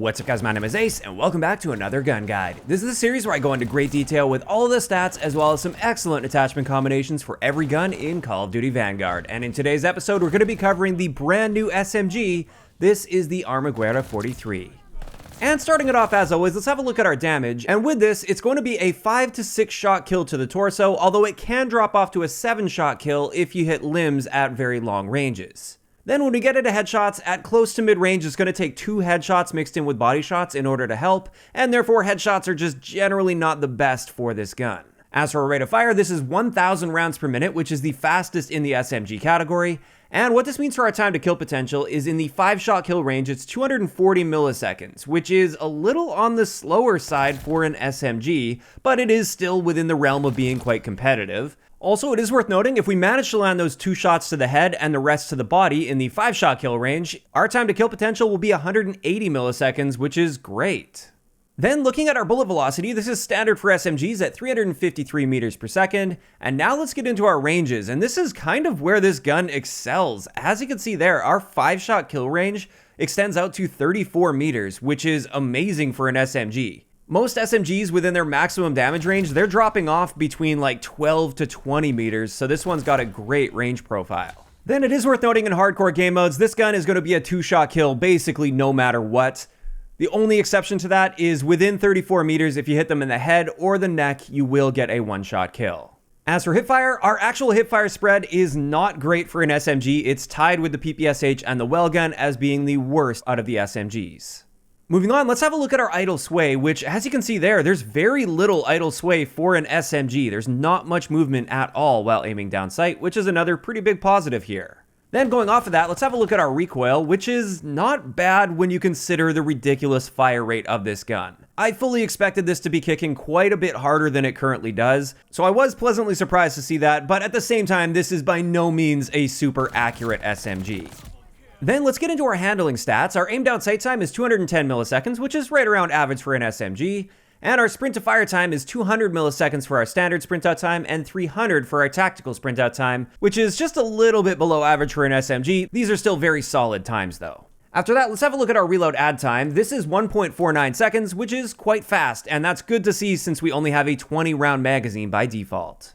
What's up guys, my name is Ace, and welcome back to another gun guide. This is a series where I go into great detail with all of the stats as well as some excellent attachment combinations for every gun in Call of Duty Vanguard. And in today's episode, we're going to be covering the brand new SMG. This is the Armaguerra 43. And starting it off as always, let's have a look at our damage. And with this, it's going to be a 5 to 6 shot kill to the torso, although it can drop off to a 7 shot kill if you hit limbs at very long ranges. Then when we get into headshots, at close to mid-range, it's going to take 2 headshots mixed in with body shots in order to help, and therefore headshots are just generally not the best for this gun. As for our rate of fire, this is 1,000 rounds per minute, which is the fastest in the SMG category, and what this means for our time to kill potential is in the 5-shot kill range, it's 240 milliseconds, which is a little on the slower side for an SMG, but it is still within the realm of being quite competitive. Also, it is worth noting, if we manage to land those 2 shots to the head and the rest to the body in the 5-shot kill range, our time to kill potential will be 180 milliseconds, which is great. Then looking at our bullet velocity, this is standard for SMGs at 353 meters per second, and now let's get into our ranges, and this is kind of where this gun excels. As you can see there, our 5-shot kill range extends out to 34 meters, which is amazing for an SMG. Most SMGs within their maximum damage range, they're dropping off between like 12 to 20 meters, so this one's got a great range profile. Then it is worth noting in hardcore game modes, this gun is going to be a 2-shot kill basically no matter what. The only exception to that is within 34 meters, if you hit them in the head or the neck, you will get a 1-shot kill. As for hipfire, our actual hipfire spread is not great for an SMG. It's tied with the PPSH and the well gun as being the worst out of the SMGs. Moving on, let's have a look at our idle sway, which as you can see there, there's very little idle sway for an SMG. There's not much movement at all while aiming down sight, which is another pretty big positive here. Then going off of that, let's have a look at our recoil, which is not bad when you consider the ridiculous fire rate of this gun. I fully expected this to be kicking quite a bit harder than it currently does, so I was pleasantly surprised to see that, but at the same time, this is by no means a super accurate SMG. Then let's get into our handling stats. Our aim down sight time is 210 milliseconds, which is right around average for an SMG. And our sprint to fire time is 200 milliseconds for our standard sprint out time and 300 for our tactical sprint out time, which is just a little bit below average for an SMG. These are still very solid times though. After that, let's have a look at our reload add time. This is 1.49 seconds, which is quite fast, and that's good to see since we only have a 20 round magazine by default.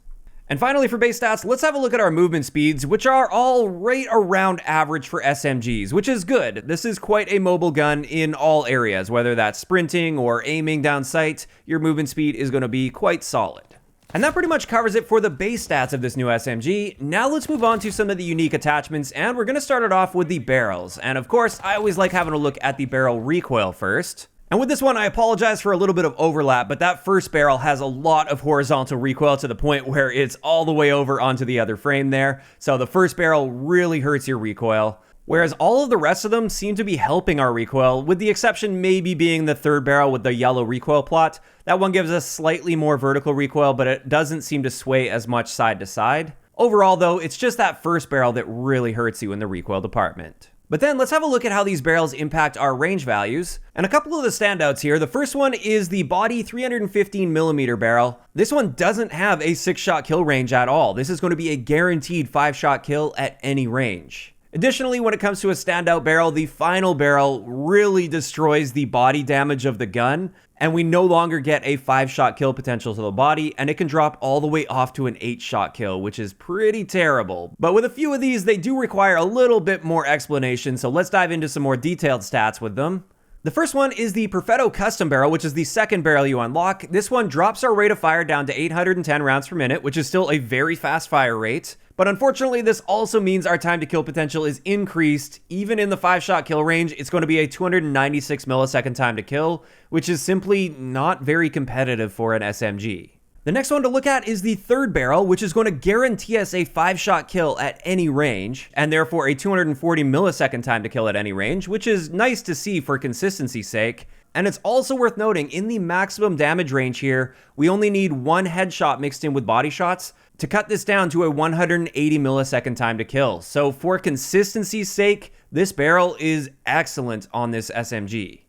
And finally for base stats, let's have a look at our movement speeds, which are all right around average for SMGs, which is good. This is quite a mobile gun in all areas, whether that's sprinting or aiming down sight, your movement speed is going to be quite solid. And that pretty much covers it for the base stats of this new SMG. Now let's move on to some of the unique attachments, and we're going to start it off with the barrels. And of course, I always like having a look at the barrel recoil first. And with this one, I apologize for a little bit of overlap, but that first barrel has a lot of horizontal recoil to the point where it's all the way over onto the other frame there. So the first barrel really hurts your recoil, whereas all of the rest of them seem to be helping our recoil, with the exception maybe being the third barrel with the yellow recoil plot. That one gives us slightly more vertical recoil, but it doesn't seem to sway as much side to side. Overall though, it's just that first barrel that really hurts you in the recoil department. But then let's have a look at how these barrels impact our range values. And a couple of the standouts here. The first one is the body 315mm barrel. This one doesn't have a 6-shot kill range at all. This is going to be a guaranteed 5-shot kill at any range. Additionally, when it comes to a standout barrel, the final barrel really destroys the body damage of the gun, and we no longer get a 5-shot kill potential to the body, and it can drop all the way off to an 8-shot kill, which is pretty terrible. But with a few of these, they do require a little bit more explanation, so let's dive into some more detailed stats with them. The first one is the Perfetto Custom Barrel, which is the second barrel you unlock. This one drops our rate of fire down to 810 rounds per minute, which is still a very fast fire rate. But unfortunately, this also means our time to kill potential is increased. Even in the 5-shot kill range, it's going to be a 296 millisecond time to kill, which is simply not very competitive for an SMG. The next one to look at is the third barrel, which is going to guarantee us a 5-shot kill at any range, and therefore a 240 millisecond time to kill at any range, which is nice to see for consistency's sake. And it's also worth noting, in the maximum damage range here, we only need 1 headshot mixed in with body shots to cut this down to a 180 millisecond time to kill. So for consistency's sake, this barrel is excellent on this SMG.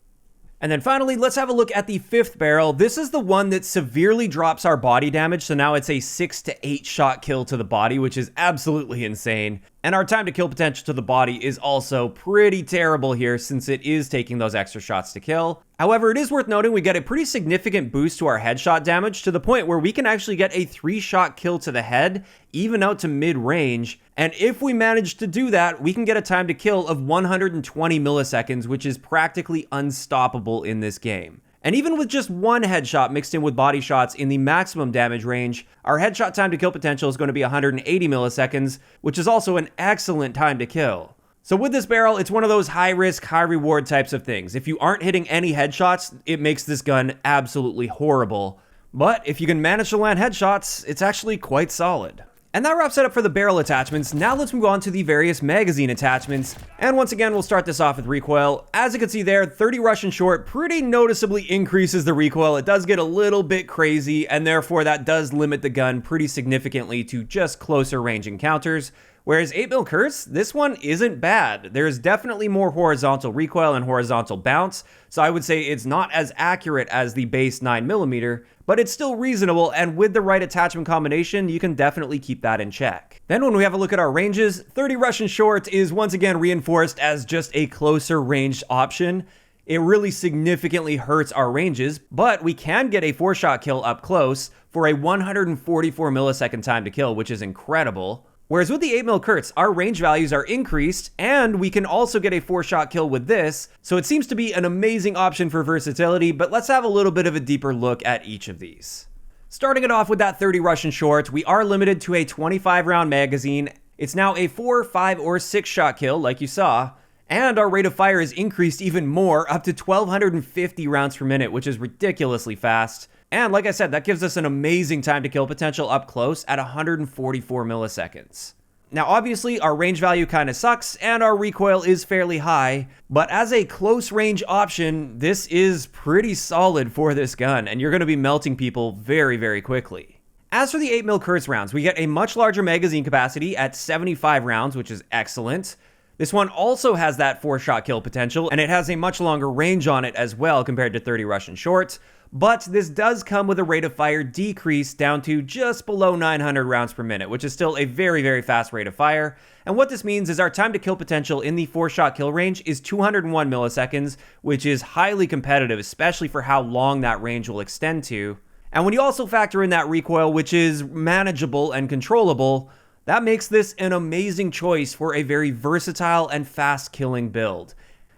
And then finally, let's have a look at the fifth barrel. This is the one that severely drops our body damage, so now it's a 6 to 8 shot kill to the body, which is absolutely insane. And our time to kill potential to the body is also pretty terrible here since it is taking those extra shots to kill. However, it is worth noting we get a pretty significant boost to our headshot damage to the point where we can actually get a 3-shot kill to the head, even out to mid-range. And if we manage to do that, we can get a time to kill of 120 milliseconds, which is practically unstoppable in this game. And even with just one headshot mixed in with body shots in the maximum damage range, our headshot time to kill potential is going to be 180 milliseconds, which is also an excellent time to kill. So with this barrel, it's one of those high risk, high reward types of things. If you aren't hitting any headshots, it makes this gun absolutely horrible. But if you can manage to land headshots, it's actually quite solid. And that wraps it up for the barrel attachments. Now let's move on to the various magazine attachments. And once again, we'll start this off with recoil. As you can see there, 30 Russian short pretty noticeably increases the recoil. It does get a little bit crazy, and therefore that does limit the gun pretty significantly to just closer range encounters. Whereas 8mm Kurz, this one isn't bad. There's definitely more horizontal recoil and horizontal bounce, so I would say it's not as accurate as the base 9mm, but it's still reasonable, and with the right attachment combination, you can definitely keep that in check. Then when we have a look at our ranges, 30 Russian short is once again reinforced as just a closer range option. It really significantly hurts our ranges, but we can get a 4-shot kill up close for a 144 millisecond time to kill, which is incredible. Whereas with the 8mm Kurz, our range values are increased, and we can also get a 4-shot kill with this, so it seems to be an amazing option for versatility, but let's have a little bit of a deeper look at each of these. Starting it off with that 30 Russian short, we are limited to a 25-round magazine. It's now a 4, 5, or 6-shot kill, like you saw, and our rate of fire is increased even more, up to 1,250 rounds per minute, which is ridiculously fast. And like I said, that gives us an amazing time to kill potential up close at 144 milliseconds. Now obviously our range value kind of sucks and our recoil is fairly high, but as a close range option, this is pretty solid for this gun and you're going to be melting people very, very quickly. As for the 8mm Kurz rounds, we get a much larger magazine capacity at 75 rounds, which is excellent. This one also has that 4-shot kill potential and it has a much longer range on it as well compared to 30 Russian short. But this does come with a rate of fire decrease down to just below 900 rounds per minute, which is still a very, very fast rate of fire. And what this means is our time to kill potential in the 4-shot kill range is 201 milliseconds, which is highly competitive, especially for how long that range will extend to. And when you also factor in that recoil, which is manageable and controllable, that makes this an amazing choice for a very versatile and fast killing build.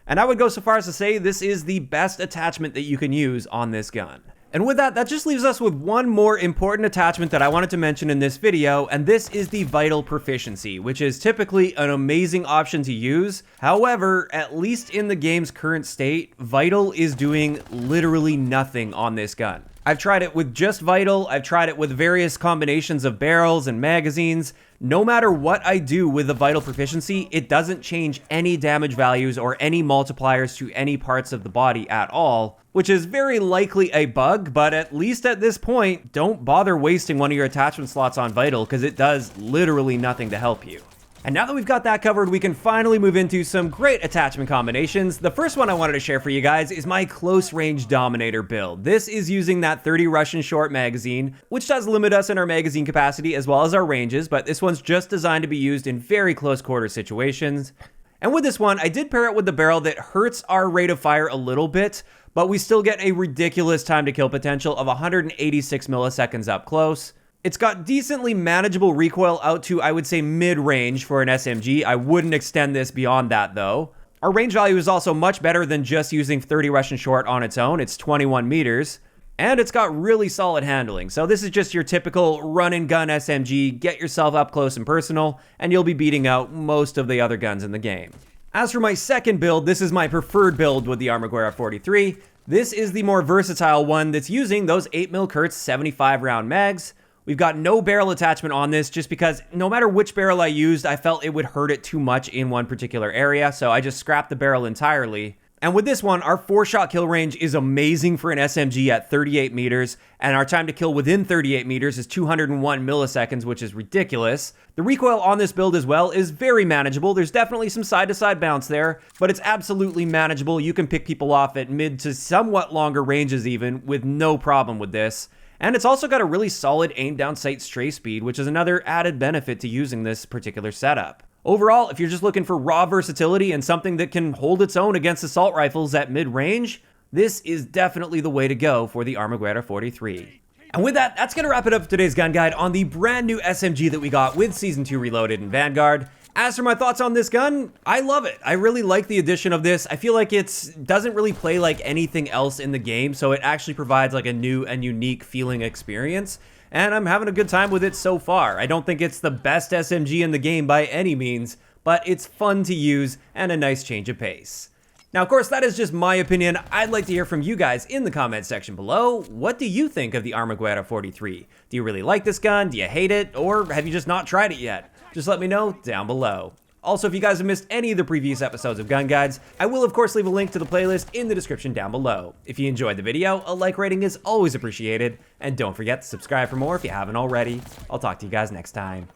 And I would go so far as to say this is the best attachment that you can use on this gun. And with that, that just leaves us with one more important attachment that I wanted to mention in this video, and this is the Vital Proficiency, which is typically an amazing option to use. However, at least in the game's current state, Vital is doing literally nothing on this gun. I've tried it with just Vital, I've tried it with various combinations of barrels and magazines. No matter what I do with the Vital Proficiency, it doesn't change any damage values or any multipliers to any parts of the body at all, which is very likely a bug, but at least at this point, don't bother wasting one of your attachment slots on Vital because it does literally nothing to help you. And now that we've got that covered, we can finally move into some great attachment combinations. The first one I wanted to share for you guys is my close range Dominator build. This is using that 30 Russian short magazine, which does limit us in our magazine capacity as well as our ranges, but this one's just designed to be used in very close quarter situations. And with this one, I did pair it with the barrel that hurts our rate of fire a little bit, but we still get a ridiculous time to kill potential of 186 milliseconds up close. It's got decently manageable recoil out to, I would say, mid-range for an SMG. I wouldn't extend this beyond that, though. Our range value is also much better than just using 30 Russian short on its own. It's 21 meters. And it's got really solid handling. So this is just your typical run-and-gun SMG. Get yourself up close and personal, and you'll be beating out most of the other guns in the game. As for my second build, this is my preferred build with the Armaguerra 43. This is the more versatile one that's using those 8mm Kurz 75-round mags. We've got no barrel attachment on this just because no matter which barrel I used, I felt it would hurt it too much in one particular area, so I just scrapped the barrel entirely. And with this one, our 4-shot kill range is amazing for an SMG at 38 meters, and our time to kill within 38 meters is 201 milliseconds, which is ridiculous. The recoil on this build as well is very manageable. There's definitely some side-to-side bounce there, but it's absolutely manageable. You can pick people off at mid to somewhat longer ranges even with no problem with this. And it's also got a really solid aim down sight stray speed, which is another added benefit to using this particular setup. Overall, if you're just looking for raw versatility and something that can hold its own against assault rifles at mid-range, this is definitely the way to go for the Armaguerra 43. And with that, that's going to wrap it up for today's gun guide on the brand new SMG that we got with Season 2 Reloaded in Vanguard. As for my thoughts on this gun, I love it. I really like the addition of this. I feel like it doesn't really play like anything else in the game, so it actually provides like a new and unique feeling experience. And I'm having a good time with it so far. I don't think it's the best SMG in the game by any means, but it's fun to use and a nice change of pace. Now, of course, that is just my opinion. I'd like to hear from you guys in the comment section below. What do you think of the Armaguerra 43? Do you really like this gun? Do you hate it? Or have you just not tried it yet? Just let me know down below. Also, if you guys have missed any of the previous episodes of Gun Guides, I will of course leave a link to the playlist in the description down below. If you enjoyed the video, a like rating is always appreciated, and don't forget to subscribe for more if you haven't already. I'll talk to you guys next time.